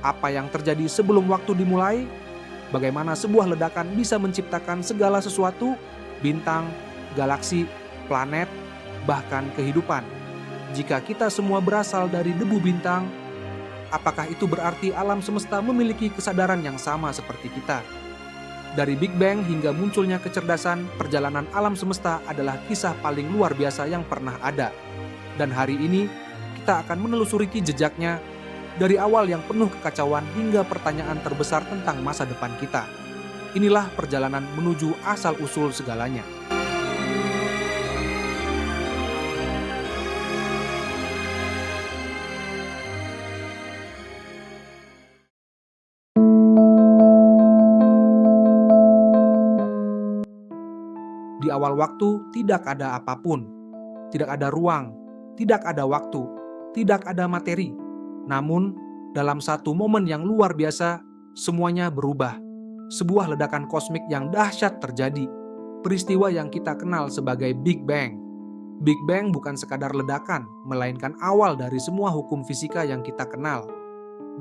Apa yang terjadi sebelum waktu dimulai? Bagaimana sebuah ledakan bisa menciptakan segala sesuatu, bintang, galaksi, planet, bahkan kehidupan. Jika kita semua berasal dari debu bintang, apakah itu berarti alam semesta memiliki kesadaran yang sama seperti kita? Dari Big Bang hingga munculnya kecerdasan, perjalanan alam semesta adalah kisah paling luar biasa yang pernah ada. Dan hari ini, kita akan menelusuri jejaknya dari awal yang penuh kekacauan hingga pertanyaan terbesar tentang masa depan kita. Inilah perjalanan menuju asal-usul segalanya. Di awal waktu tidak ada apapun, tidak ada ruang, tidak ada waktu, tidak ada materi. Namun, dalam satu momen yang luar biasa, semuanya berubah. Sebuah ledakan kosmik yang dahsyat terjadi. Peristiwa yang kita kenal sebagai Big Bang. Big Bang bukan sekadar ledakan, melainkan awal dari semua hukum fisika yang kita kenal.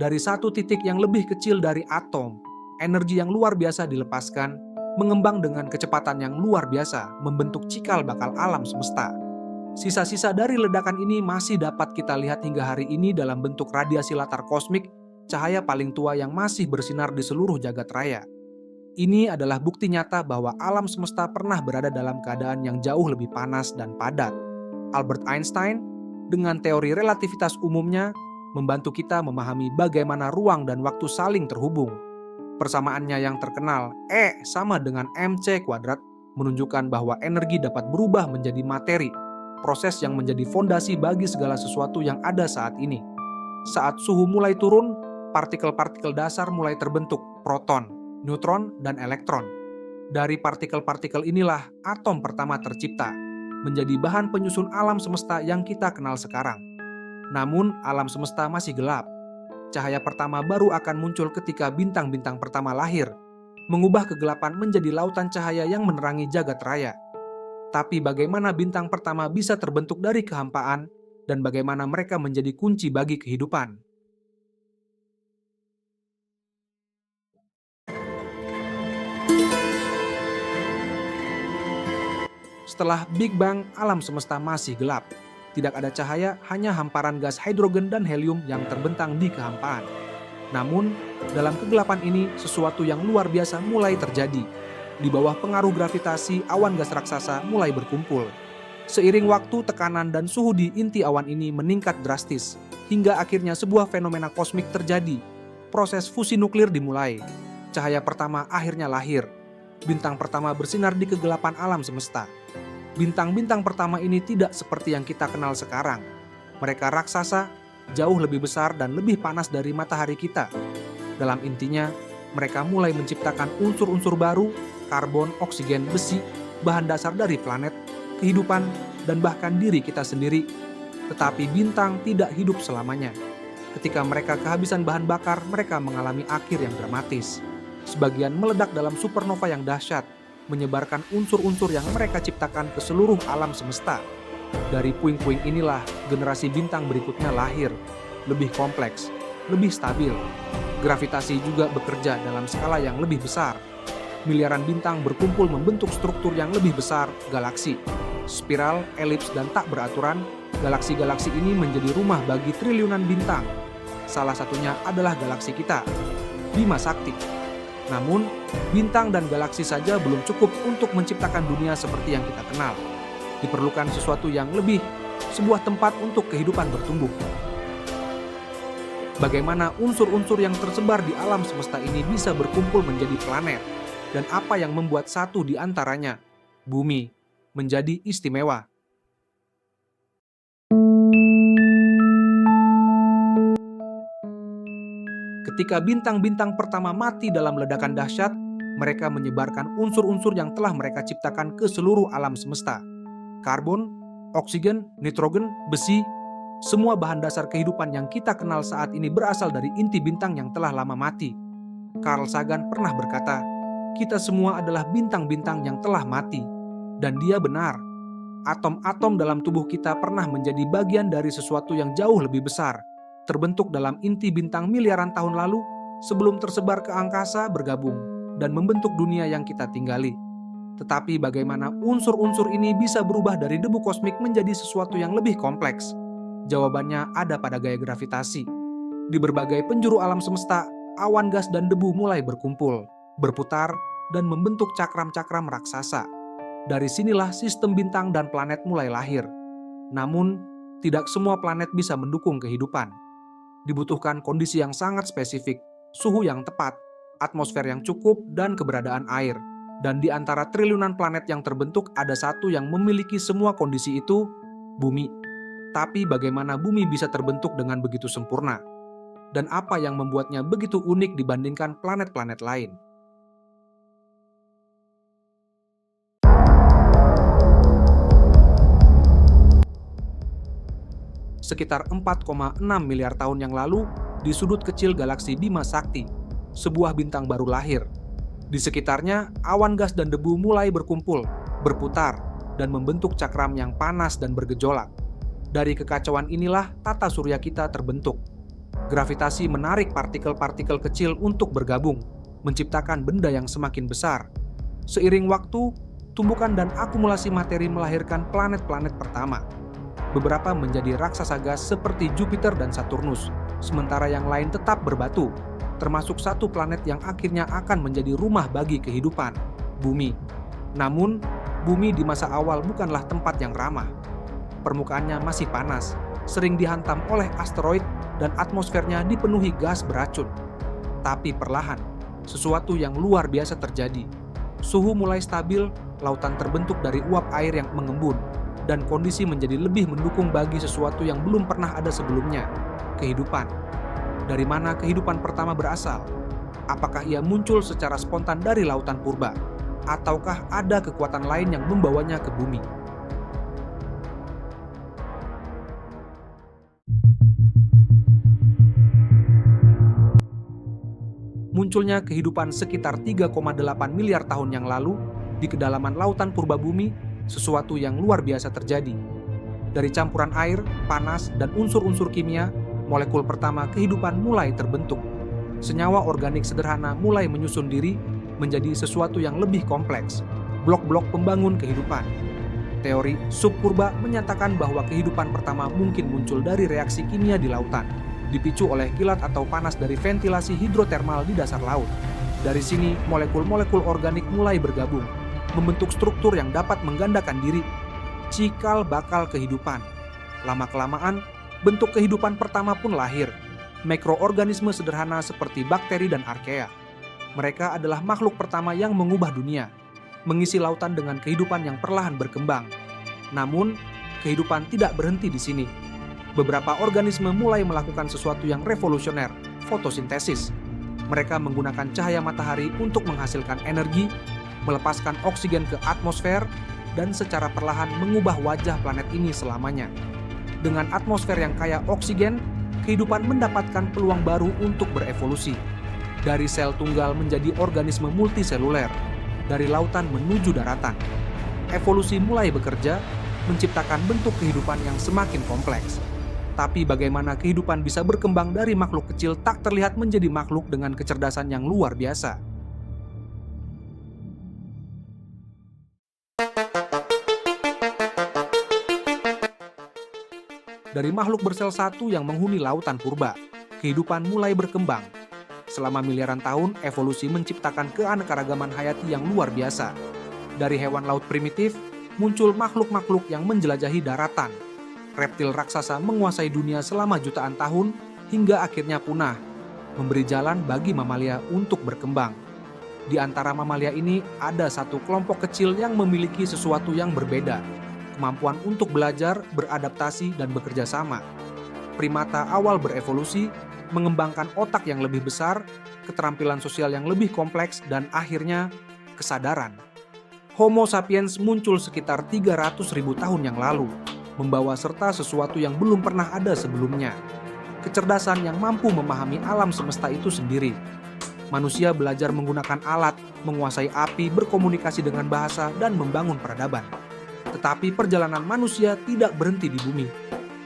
Dari satu titik yang lebih kecil dari atom, energi yang luar biasa dilepaskan, mengembang dengan kecepatan yang luar biasa, membentuk cikal bakal alam semesta. Sisa-sisa dari ledakan ini masih dapat kita lihat hingga hari ini dalam bentuk radiasi latar kosmik, cahaya paling tua yang masih bersinar di seluruh jagat raya. Ini adalah bukti nyata bahwa alam semesta pernah berada dalam keadaan yang jauh lebih panas dan padat. Albert Einstein, dengan teori relativitas umumnya, membantu kita memahami bagaimana ruang dan waktu saling terhubung. Persamaannya yang terkenal, E sama dengan mc², menunjukkan bahwa energi dapat berubah menjadi materi, proses yang menjadi fondasi bagi segala sesuatu yang ada saat ini. Saat suhu mulai turun, partikel-partikel dasar mulai terbentuk, proton, neutron, dan elektron. Dari partikel-partikel inilah atom pertama tercipta, menjadi bahan penyusun alam semesta yang kita kenal sekarang. Namun, alam semesta masih gelap. Cahaya pertama baru akan muncul ketika bintang-bintang pertama lahir, mengubah kegelapan menjadi lautan cahaya yang menerangi jagat raya. Tapi bagaimana bintang pertama bisa terbentuk dari kehampaan, dan bagaimana mereka menjadi kunci bagi kehidupan? Setelah Big Bang, alam semesta masih gelap. Tidak ada cahaya, hanya hamparan gas hidrogen dan helium yang terbentang di kehampaan. Namun, dalam kegelapan ini, sesuatu yang luar biasa mulai terjadi. Di bawah pengaruh gravitasi, awan gas raksasa mulai berkumpul. Seiring waktu, tekanan dan suhu di inti awan ini meningkat drastis, hingga akhirnya sebuah fenomena kosmik terjadi. Proses fusi nuklir dimulai. Cahaya pertama akhirnya lahir. Bintang pertama bersinar di kegelapan alam semesta. Bintang-bintang pertama ini tidak seperti yang kita kenal sekarang. Mereka raksasa, jauh lebih besar dan lebih panas dari matahari kita. Dalam intinya, mereka mulai menciptakan unsur-unsur baru, karbon, oksigen, besi, bahan dasar dari planet, kehidupan, dan bahkan diri kita sendiri. Tetapi bintang tidak hidup selamanya. Ketika mereka kehabisan bahan bakar, mereka mengalami akhir yang dramatis. Sebagian meledak dalam supernova yang dahsyat, menyebarkan unsur-unsur yang mereka ciptakan ke seluruh alam semesta. Dari puing-puing inilah generasi bintang berikutnya lahir, lebih kompleks, lebih stabil. Gravitasi juga bekerja dalam skala yang lebih besar. Miliaran bintang berkumpul membentuk struktur yang lebih besar, galaksi. Spiral, elips, dan tak beraturan, galaksi-galaksi ini menjadi rumah bagi triliunan bintang. Salah satunya adalah galaksi kita, Bima Sakti. Namun, bintang dan galaksi saja belum cukup untuk menciptakan dunia seperti yang kita kenal. Diperlukan sesuatu yang lebih, sebuah tempat untuk kehidupan bertumbuh. Bagaimana unsur-unsur yang tersebar di alam semesta ini bisa berkumpul menjadi planet, dan apa yang membuat satu di antaranya, bumi, menjadi istimewa. Ketika bintang-bintang pertama mati dalam ledakan dahsyat, mereka menyebarkan unsur-unsur yang telah mereka ciptakan ke seluruh alam semesta. Karbon, oksigen, nitrogen, besi, semua bahan dasar kehidupan yang kita kenal saat ini berasal dari inti bintang yang telah lama mati. Carl Sagan pernah berkata, kita semua adalah bintang-bintang yang telah mati. Dan dia benar. Atom-atom dalam tubuh kita pernah menjadi bagian dari sesuatu yang jauh lebih besar, terbentuk dalam inti bintang miliaran tahun lalu sebelum tersebar ke angkasa bergabung dan membentuk dunia yang kita tinggali. Tetapi bagaimana unsur-unsur ini bisa berubah dari debu kosmik menjadi sesuatu yang lebih kompleks? Jawabannya ada pada gaya gravitasi. Di berbagai penjuru alam semesta, awan gas dan debu mulai berkumpul, berputar, dan membentuk cakram-cakram raksasa. Dari sinilah sistem bintang dan planet mulai lahir. Namun, tidak semua planet bisa mendukung kehidupan. Dibutuhkan kondisi yang sangat spesifik, suhu yang tepat, atmosfer yang cukup, dan keberadaan air. Dan di antara triliunan planet yang terbentuk ada satu yang memiliki semua kondisi itu, Bumi. Tapi bagaimana Bumi bisa terbentuk dengan begitu sempurna? Dan apa yang membuatnya begitu unik dibandingkan planet-planet lain? Sekitar 4,6 miliar tahun yang lalu, di sudut kecil galaksi Bima Sakti, sebuah bintang baru lahir. Di sekitarnya, awan gas dan debu mulai berkumpul, berputar, dan membentuk cakram yang panas dan bergejolak. Dari kekacauan inilah tata surya kita terbentuk. Gravitasi menarik partikel-partikel kecil untuk bergabung, menciptakan benda yang semakin besar. Seiring waktu, tumbukan dan akumulasi materi melahirkan planet-planet pertama. Beberapa menjadi raksasa gas seperti Jupiter dan Saturnus, sementara yang lain tetap berbatu, termasuk satu planet yang akhirnya akan menjadi rumah bagi kehidupan, Bumi. Namun, Bumi di masa awal bukanlah tempat yang ramah. Permukaannya masih panas, sering dihantam oleh asteroid, dan atmosfernya dipenuhi gas beracun. Tapi perlahan, sesuatu yang luar biasa terjadi. Suhu mulai stabil, lautan terbentuk dari uap air yang mengembun, dan kondisi menjadi lebih mendukung bagi sesuatu yang belum pernah ada sebelumnya, kehidupan. Dari mana kehidupan pertama berasal? Apakah ia muncul secara spontan dari lautan purba? Ataukah ada kekuatan lain yang membawanya ke bumi? Munculnya kehidupan sekitar 3,8 miliar tahun yang lalu di kedalaman lautan purba bumi, sesuatu yang luar biasa terjadi. Dari campuran air, panas, dan unsur-unsur kimia, molekul pertama kehidupan mulai terbentuk. Senyawa organik sederhana mulai menyusun diri menjadi sesuatu yang lebih kompleks, blok-blok pembangun kehidupan. Teori subpurba menyatakan bahwa kehidupan pertama mungkin muncul dari reaksi kimia di lautan, dipicu oleh kilat atau panas dari ventilasi hidrotermal di dasar laut. Dari sini, molekul-molekul organik mulai bergabung, membentuk struktur yang dapat menggandakan diri, cikal bakal kehidupan. Lama-kelamaan, bentuk kehidupan pertama pun lahir, mikroorganisme sederhana seperti bakteri dan archaea. Mereka adalah makhluk pertama yang mengubah dunia, mengisi lautan dengan kehidupan yang perlahan berkembang. Namun, kehidupan tidak berhenti di sini. Beberapa organisme mulai melakukan sesuatu yang revolusioner, fotosintesis. Mereka menggunakan cahaya matahari untuk menghasilkan energi, melepaskan oksigen ke atmosfer, dan secara perlahan mengubah wajah planet ini selamanya. Dengan atmosfer yang kaya oksigen, kehidupan mendapatkan peluang baru untuk berevolusi. Dari sel tunggal menjadi organisme multiseluler, dari lautan menuju daratan. Evolusi mulai bekerja, menciptakan bentuk kehidupan yang semakin kompleks. Tapi bagaimana kehidupan bisa berkembang dari makhluk kecil tak terlihat menjadi makhluk dengan kecerdasan yang luar biasa? Dari makhluk bersel satu yang menghuni lautan purba, kehidupan mulai berkembang. Selama miliaran tahun, evolusi menciptakan keanekaragaman hayati yang luar biasa. Dari hewan laut primitif, muncul makhluk-makhluk yang menjelajahi daratan. Reptil raksasa menguasai dunia selama jutaan tahun, hingga akhirnya punah, memberi jalan bagi mamalia untuk berkembang. Di antara mamalia ini, ada satu kelompok kecil yang memiliki sesuatu yang berbeda. Kemampuan untuk belajar, beradaptasi, dan bekerja sama. Primata awal berevolusi, mengembangkan otak yang lebih besar, keterampilan sosial yang lebih kompleks, dan akhirnya kesadaran. Homo sapiens muncul sekitar 300.000 tahun yang lalu, membawa serta sesuatu yang belum pernah ada sebelumnya. Kecerdasan yang mampu memahami alam semesta itu sendiri. Manusia belajar menggunakan alat, menguasai api, berkomunikasi dengan bahasa, dan membangun peradaban. Tetapi perjalanan manusia tidak berhenti di bumi.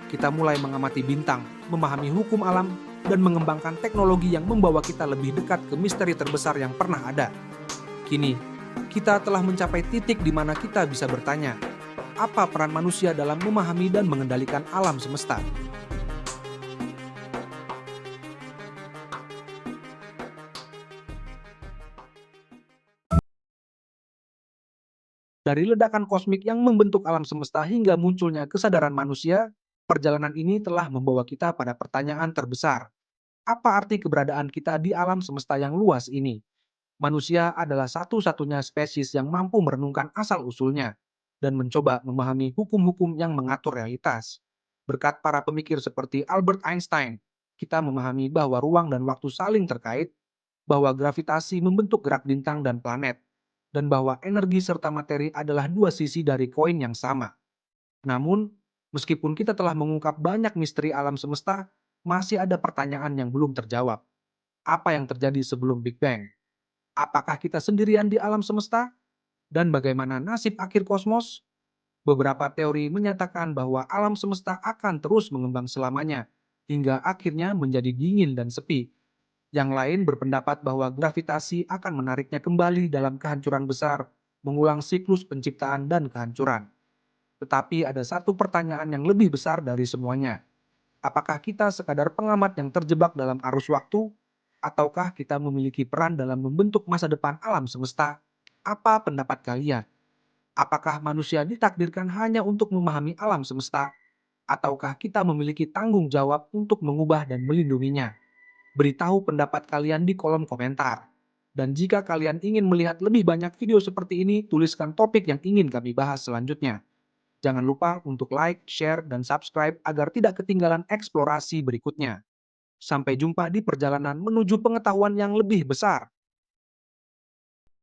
Kita mulai mengamati bintang, memahami hukum alam, dan mengembangkan teknologi yang membawa kita lebih dekat ke misteri terbesar yang pernah ada. Kini, kita telah mencapai titik di mana kita bisa bertanya, apa peran manusia dalam memahami dan mengendalikan alam semesta? Dari ledakan kosmik yang membentuk alam semesta hingga munculnya kesadaran manusia, perjalanan ini telah membawa kita pada pertanyaan terbesar. Apa arti keberadaan kita di alam semesta yang luas ini? Manusia adalah satu-satunya spesies yang mampu merenungkan asal-usulnya dan mencoba memahami hukum-hukum yang mengatur realitas. Berkat para pemikir seperti Albert Einstein, kita memahami bahwa ruang dan waktu saling terkait, bahwa gravitasi membentuk gerak bintang dan planet, dan bahwa energi serta materi adalah dua sisi dari koin yang sama. Namun, meskipun kita telah mengungkap banyak misteri alam semesta, masih ada pertanyaan yang belum terjawab. Apa yang terjadi sebelum Big Bang? Apakah kita sendirian di alam semesta? Dan bagaimana nasib akhir kosmos? Beberapa teori menyatakan bahwa alam semesta akan terus mengembang selamanya, hingga akhirnya menjadi dingin dan sepi. Yang lain berpendapat bahwa gravitasi akan menariknya kembali dalam kehancuran besar, mengulang siklus penciptaan dan kehancuran. Tetapi ada satu pertanyaan yang lebih besar dari semuanya. Apakah kita sekadar pengamat yang terjebak dalam arus waktu, ataukah kita memiliki peran dalam membentuk masa depan alam semesta? Apa pendapat kalian? Apakah manusia ditakdirkan hanya untuk memahami alam semesta, ataukah kita memiliki tanggung jawab untuk mengubah dan melindunginya? Beritahu pendapat kalian di kolom komentar. Dan jika kalian ingin melihat lebih banyak video seperti ini, tuliskan topik yang ingin kami bahas selanjutnya. Jangan lupa untuk like, share, dan subscribe agar tidak ketinggalan eksplorasi berikutnya. Sampai jumpa di perjalanan menuju pengetahuan yang lebih besar.